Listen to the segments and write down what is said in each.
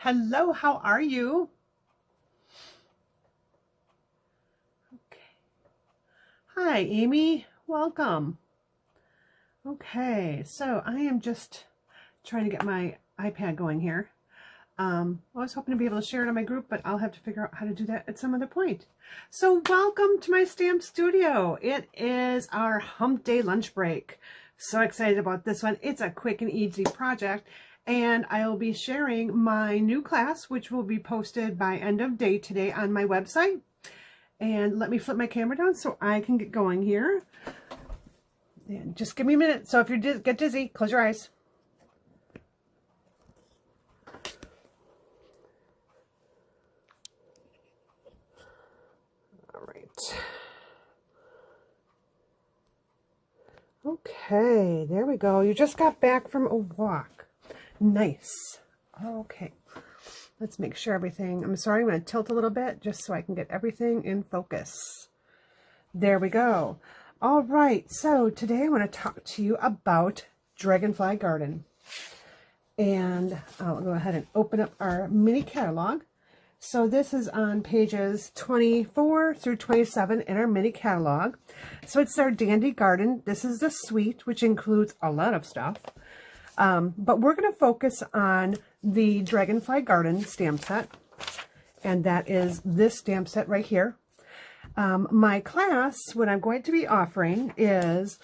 Hello, how are you? Okay. Hi, Amy. Welcome. Okay, so I am just trying to get my iPad going here. I was hoping to be able to share it on my group, but I'll have to figure out how to do that at some other point. So welcome to my stamp studio. It is our hump day lunch break. So excited about this one. It's a quick and easy project. And I will be sharing my new class, which will be posted by end of day today on my website. And let me flip my camera down so I can get going here. And just give me a minute. So if you get dizzy, close your eyes. All right. Okay, there we go. You just got back from a walk. Nice. Okay, let's make sure everything, I'm sorry, I'm going to tilt a little bit just so I can get everything in focus. There we go. All right, so today I want to talk to you about Dragonfly Garden. And I'll go ahead and open up our mini catalog. So this is on pages 24 through 27 in our mini catalog. So it's our Dandy Garden. This is the suite, which includes a lot of stuff. But we're going to focus on the Dragonfly Garden stamp set, and that is this stamp set right here. My class, what I'm going to be offering, is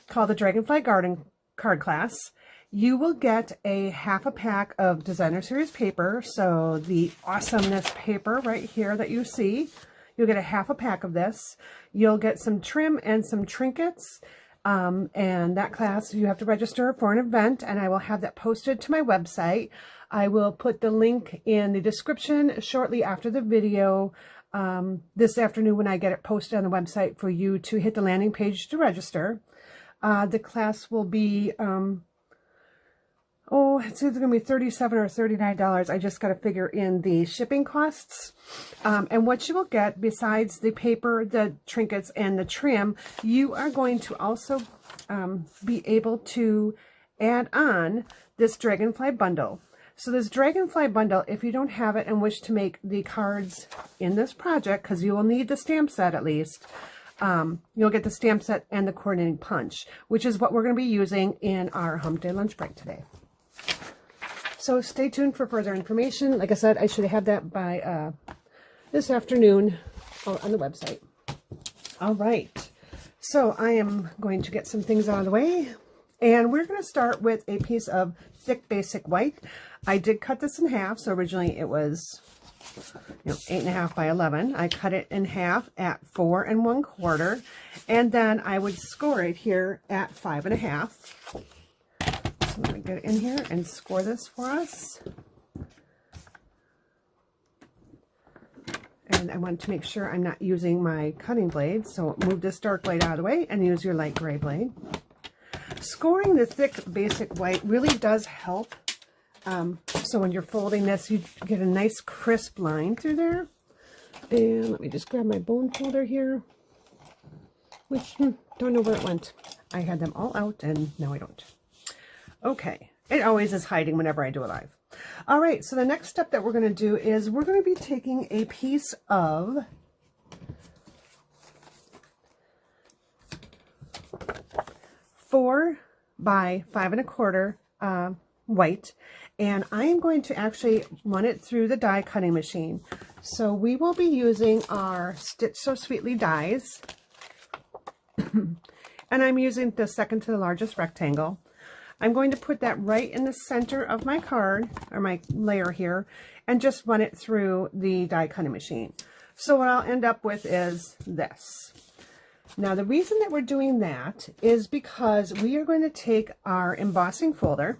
called the Dragonfly Garden Card Class. You will get a half a pack of Designer Series paper, so the awesomeness paper right here that you see. You'll get a half a pack of this. You'll get some trim and some trinkets. And that class, you have to register for an event, and I will have that posted to my website. I will put the link in the description shortly after the video this afternoon when I get it posted on the website for you to hit the landing page to register. The class will be, it's either going to be $37 or $39. I just got to figure in the shipping costs. And what you will get, besides the paper, the trinkets, and the trim, you are going to also be able to add on this Dragonfly bundle. So this Dragonfly bundle, if you don't have it and wish to make the cards in this project, because you will need the stamp set at least, you'll get the stamp set and the coordinating punch, which is what we're going to be using in our hump day lunch break today. So stay tuned for further information. Like I said, I should have that by this afternoon on the website. All right. So I am going to get some things out of the way. And we're going to start with a piece of thick basic white. I did cut this in half. So originally it was 8.5 by 11. I cut it in half at 4 1/4. And then I would score it here at 5 1/2. Let me get it in here and score this for us. And I want to make sure I'm not using my cutting blade, so move this dark blade out of the way and use your light gray blade. Scoring the thick basic white really does help. So when you're folding this, you get a nice crisp line through there. And let me just grab my bone folder here, which don't know where it went. I had them all out and now I don't. Okay, it always is hiding whenever I do a live. All right, so the next step that we're going to do is we're going to be taking a piece of (4 by 5 1/4) white, and I am going to actually run it through the die cutting machine. So we will be using our Stitch So Sweetly dies, and I'm using the second to the largest rectangle. I'm going to put that right in the center of my card, or my layer here, and just run it through the die cutting machine. So what I'll end up with is this. Now the reason that we're doing that is because we are going to take our embossing folder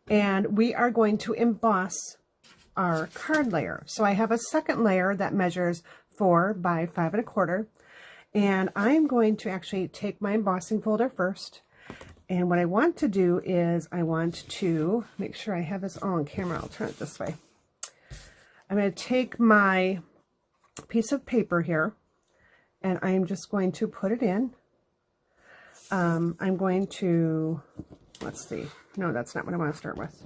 and we are going to emboss our card layer. So I have a second layer that measures 4 by 5 1/4, and I'm going to actually take my embossing folder first. And what I want to do is I want to make sure I have this all on camera. I'll turn it this way. I'm going to take my piece of paper here and I'm just going to put it in. I'm going to, let's see. No, that's not what I want to start with.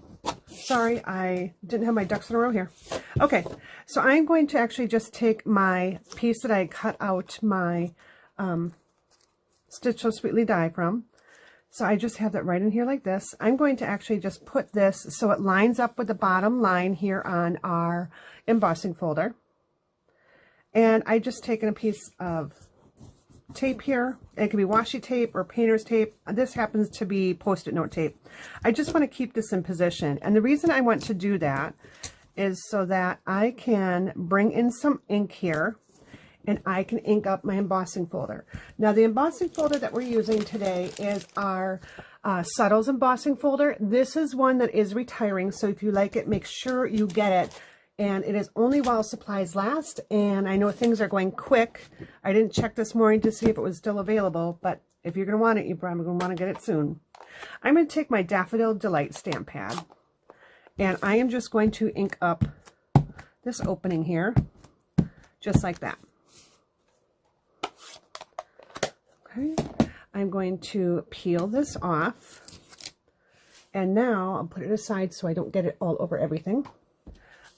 Sorry, I didn't have my ducks in a row here. Okay, so I'm going to actually just take my piece that I cut out my Stitch So Sweetly die from. So I just have that right in here like this. I'm going to actually just put this so it lines up with the bottom line here on our embossing folder. And I just taken a piece of tape here. It can be washi tape or painter's tape. This happens to be Post-it note tape. I just want to keep this in position. And the reason I want to do that is so that I can bring in some ink here and I can ink up my embossing folder. Now the embossing folder that we're using today is our Subtles embossing folder. This is one that is retiring, so if you like it, make sure you get it. And it is only while supplies last, and I know things are going quick. I didn't check this morning to see if it was still available, but if you're going to want it, you're probably going to want to get it soon. I'm going to take my Daffodil Delight stamp pad, and I am just going to ink up this opening here, just like that. Okay, I'm going to peel this off, and now I'll put it aside so I don't get it all over everything.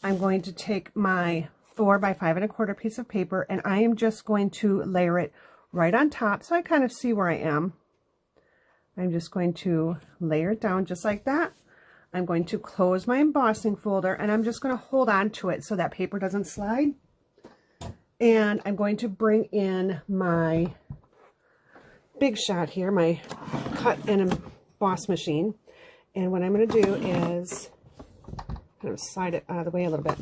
I'm going to take my 4 by 5 1/4 piece of paper, and I am just going to layer it right on top so I kind of see where I am. I'm just going to layer it down just like that. I'm going to close my embossing folder, and I'm just going to hold on to it so that paper doesn't slide. And I'm going to bring in my Big Shot here, my cut and emboss machine. And what I'm going to do is kind of slide it out of the way a little bit.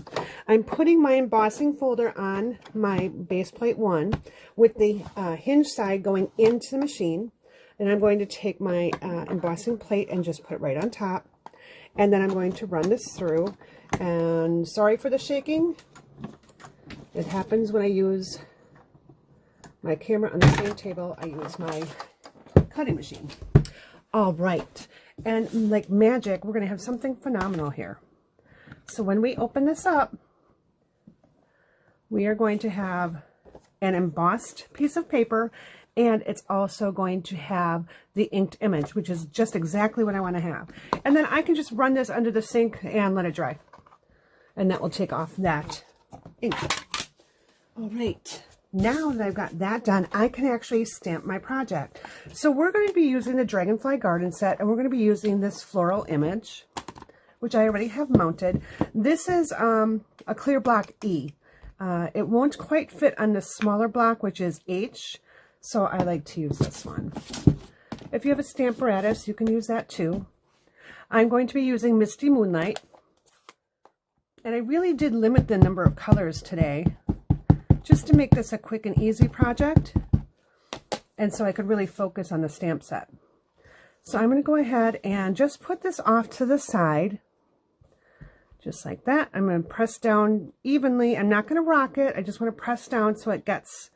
I'm putting my embossing folder on my base plate 1 with the hinge side going into the machine, and I'm going to take my embossing plate and just put it right on top, and then I'm going to run this through. And sorry for the shaking, it happens when I use my camera on the same table I use my cutting machine. All right, and like magic, we're going to have something phenomenal here. So when we open this up, we are going to have an embossed piece of paper, and it's also going to have the inked image, which is just exactly what I want to have. And then I can just run this under the sink and let it dry. And that will take off that ink. All right. Now that I've got that done, I can actually stamp my project. So we're going to be using the Dragonfly Garden set, and we're going to be using this floral image, which I already have mounted. This is a clear block E. It won't quite fit on the smaller block, which is H, so I like to use this one. If you have a Stamparatus, you can use that too. I'm going to be using Misty Moonlight, and I really did limit the number of colors today, just to make this a quick and easy project, and so I could really focus on the stamp set. So I'm going to go ahead and just put this off to the side, just like that. I'm going to press down evenly. I'm not going to rock it. I just want to press down so it gets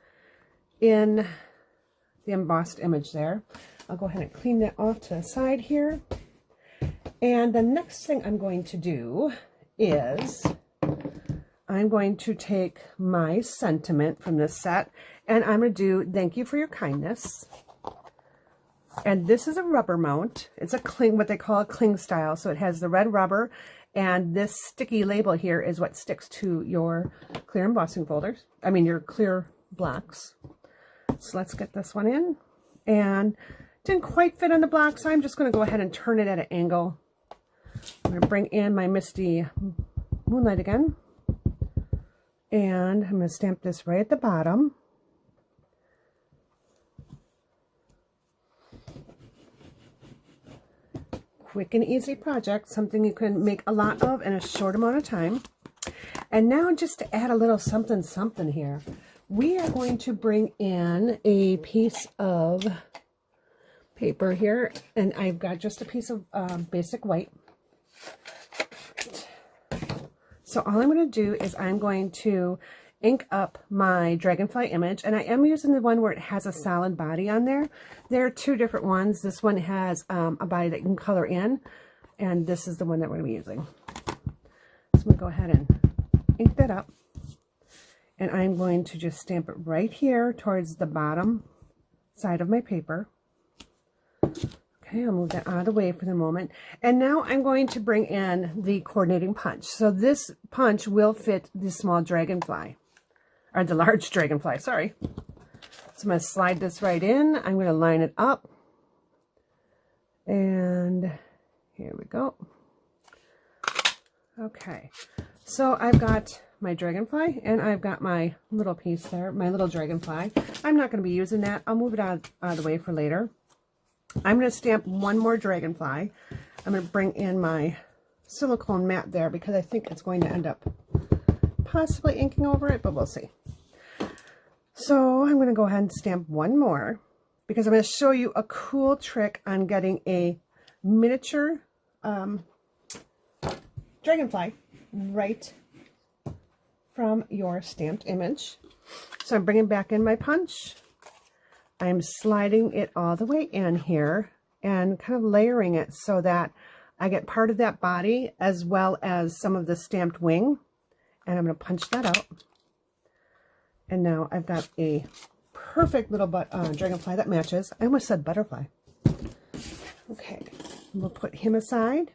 in the embossed image there. I'll go ahead and clean that off to the side here. And the next thing I'm going to do is I'm going to take my sentiment from this set, and I'm going to do Thank You for Your Kindness. And this is a rubber mount. It's a cling, what they call a cling style. So it has the red rubber, and this sticky label here is what sticks to your clear embossing folders. I mean, your clear blocks. So let's get this one in. And didn't quite fit on the block, so I'm just going to go ahead and turn it at an angle. I'm going to bring in my Misty Moonlight again. And I'm going to stamp this right at the bottom. Quick and easy project, something you can make a lot of in a short amount of time. And now just to add a little something something here, we are going to bring in a piece of paper here, and I've got just a piece of basic white. So all I'm going to do is I'm going to ink up my Dragonfly image, and I am using the one where it has a solid body on there. There are two different ones. This one has a body that you can color in, and this is the one that we're going to be using. So I'm going to go ahead and ink that up, and I'm going to just stamp it right here towards the bottom side of my paper. Okay, Okay, I'll move that out of the way for the moment. And now I'm going to bring in the coordinating punch. So this punch will fit the small dragonfly, or the large dragonfly, sorry. So I'm going to slide this right in. I'm going to line it up. And here we go. Okay, so I've got my dragonfly and I've got my little piece there, my little dragonfly. I'm not going to be using that. I'll move it out of the way for later. I'm going to stamp one more dragonfly. I'm going to bring in my silicone mat there because I think it's going to end up possibly inking over it, but we'll see. So I'm going to go ahead and stamp one more because I'm going to show you a cool trick on getting a miniature dragonfly right from your stamped image. So I'm bringing back in my punch. I'm sliding it all the way in here and kind of layering it so that I get part of that body as well as some of the stamped wing. And I'm going to punch that out. And now I've got a perfect little dragonfly that matches. I almost said butterfly. Okay, we'll put him aside.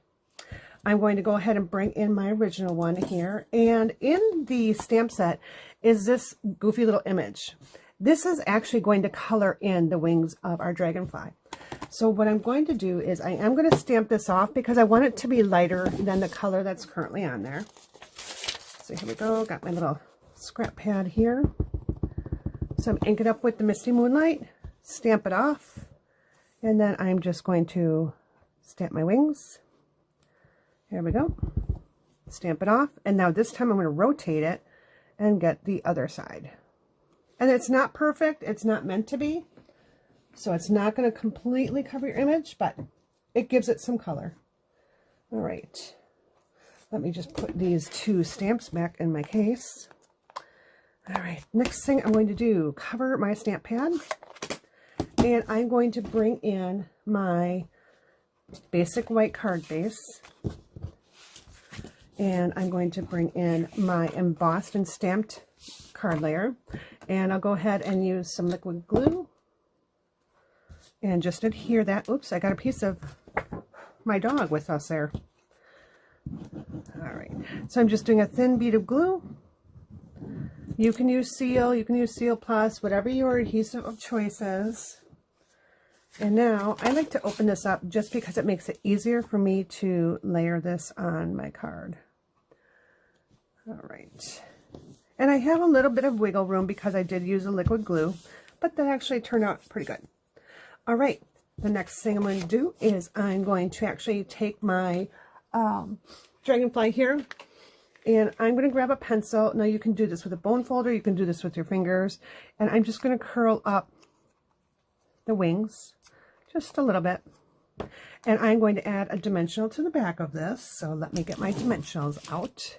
I'm going to go ahead and bring in my original one here. And in the stamp set is this goofy little image. This is actually going to color in the wings of our dragonfly. So what I'm going to do is I am going to stamp this off because I want it to be lighter than the color that's currently on there. So here we go. Got my little scrap pad here. So I'm inking up with the Misty Moonlight, stamp it off, and then I'm just going to stamp my wings. Here we go. Stamp it off. And now this time I'm going to rotate it and get the other side. And it's not perfect. It's not meant to be. So it's not going to completely cover your image, but it gives it some color. All right. Let me just put these two stamps back in my case. All right. Next thing I'm going to do, cover my stamp pad. And I'm going to bring in my basic white card base. And I'm going to bring in my embossed and stamped card layer. And I'll go ahead and use some liquid glue. And just adhere that. Oops, I got a piece of my dog with us there. All right. So I'm just doing a thin bead of glue. You can use Seal, you can use Seal Plus, whatever your adhesive of choice is. And now I like to open this up just because it makes it easier for me to layer this on my card. All right. And I have a little bit of wiggle room because I did use a liquid glue, but that actually turned out pretty good. All right. The next thing I'm going to do is I'm going to actually take my dragonfly here, and I'm going to grab a pencil. Now you can do this with a bone folder, you can do this with your fingers, and I'm just going to curl up the wings just a little bit. And I'm going to add a dimensional to the back of this. So let me get my dimensionals out,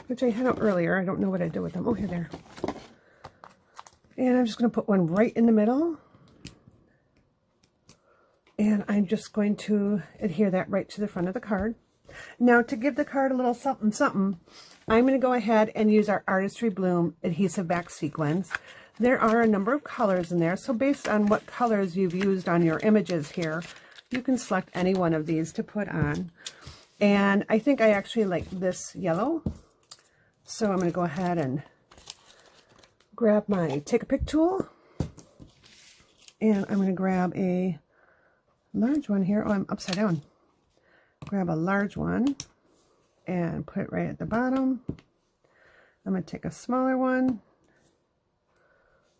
which I had out earlier. I don't know what I did with them. Oh, here they are. And I'm just going to put one right in the middle. And I'm just going to adhere that right to the front of the card. Now, to give the card a little something, something, I'm going to go ahead and use our Artistry Bloom adhesive back sequins. There are a number of colors in there, so based on what colors you've used on your images here, you can select any one of these to put on. And I think I actually like this yellow, so I'm going to go ahead and grab my Take a Pick tool, and I'm going to grab a large one here. Oh, I'm upside down. Grab a large one and put it right at the bottom. I'm going to take a smaller one,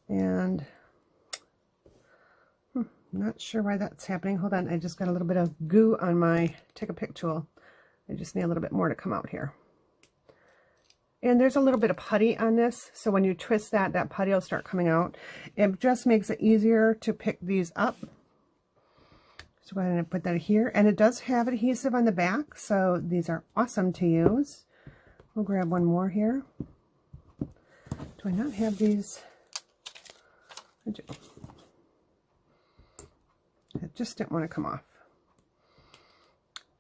and not sure why that's happening. Hold on, I just got a little bit of goo on my Take a Pick tool. I just need a little bit more to come out here. And there's a little bit of putty on this, so when you twist that, that putty will start coming out. It just makes it easier to pick these up. So go ahead and put that here. And it does have adhesive on the back, so these are awesome to use. We'll grab one more here. Do I not have these? I do. It just didn't want to come off.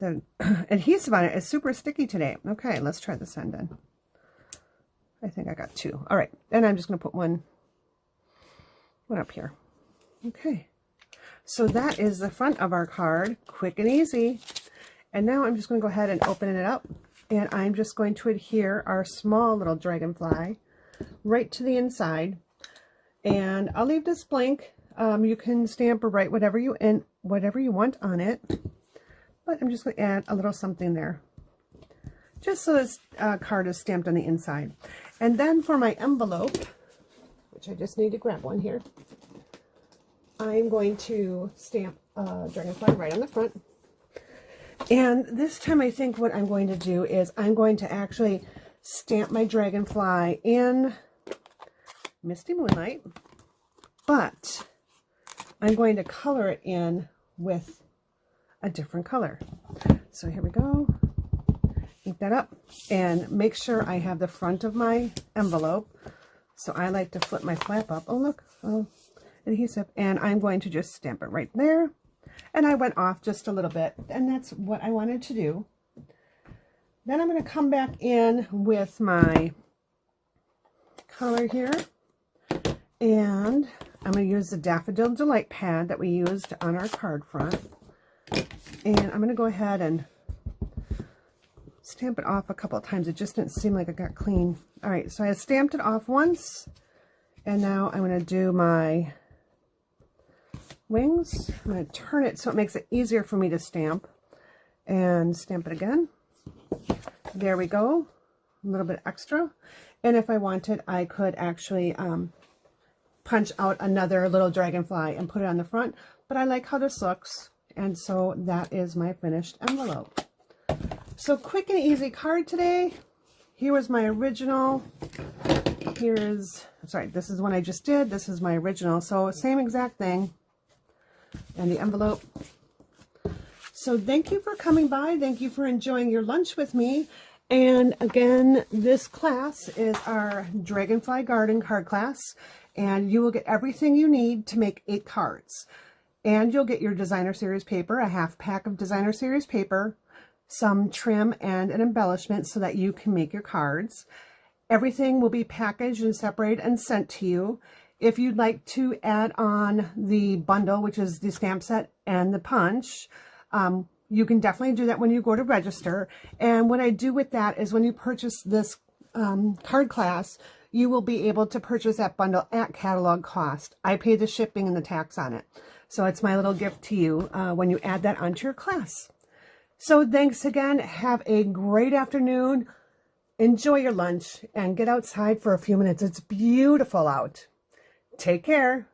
The adhesive on it is super sticky today. Okay, let's try this end then. I think I got two. All right, and I'm just going to put one up here. Okay. So that is the front of our card, quick and easy. And now I'm just going to go ahead and open it up, and I'm just going to adhere our small little dragonfly right to the inside. And I'll leave this blank. You can stamp or write whatever you want on it, but I'm just going to add a little something there, just so this card is stamped on the inside. And then for my envelope, which I just need to grab one here, I'm going to stamp Dragonfly right on the front. And this time I think what I'm going to do is I'm going to actually stamp my Dragonfly in Misty Moonlight, but I'm going to color it in with a different color. So here we go. Ink that up and make sure I have the front of my envelope. So I like to flip my flap up. Oh, look. Oh, adhesive. And I'm going to just stamp it right there. And I went off just a little bit, and that's what I wanted to do. Then I'm going to come back in with my color here, and I'm going to use the Daffodil Delight pad that we used on our card front, and I'm going to go ahead and stamp it off a couple of times. It just didn't seem like it got clean. All right, so I stamped it off once, and now I'm going to do my wings. I'm going to turn it so it makes it easier for me to stamp, and stamp it again. There we go. A little bit extra. And if I wanted, I could actually punch out another little dragonfly and put it on the front, but I like how this looks, and so that is my finished envelope. So quick and easy card today. Here was my original. Here's, sorry, this is one I just did. This is my original. So same exact thing. And the envelope. So thank you for coming by. Thank you for enjoying your lunch with me. And again, this class is our Dragonfly Garden card class, and you will get everything you need to make 8 cards. And you'll get your designer series paper, a half pack of designer series paper, some trim and an embellishment so that you can make your cards. Everything will be packaged and separated and sent to you. If you'd like to add on the bundle, which is the stamp set and the punch, you can definitely do that when you go to register. And what I do with that is when you purchase this card class, you will be able to purchase that bundle at catalog cost. I pay the shipping and the tax on it. So it's my little gift to you when you add that onto your class. So thanks again. Have a great afternoon. Enjoy your lunch and get outside for a few minutes. It's beautiful out. Take care.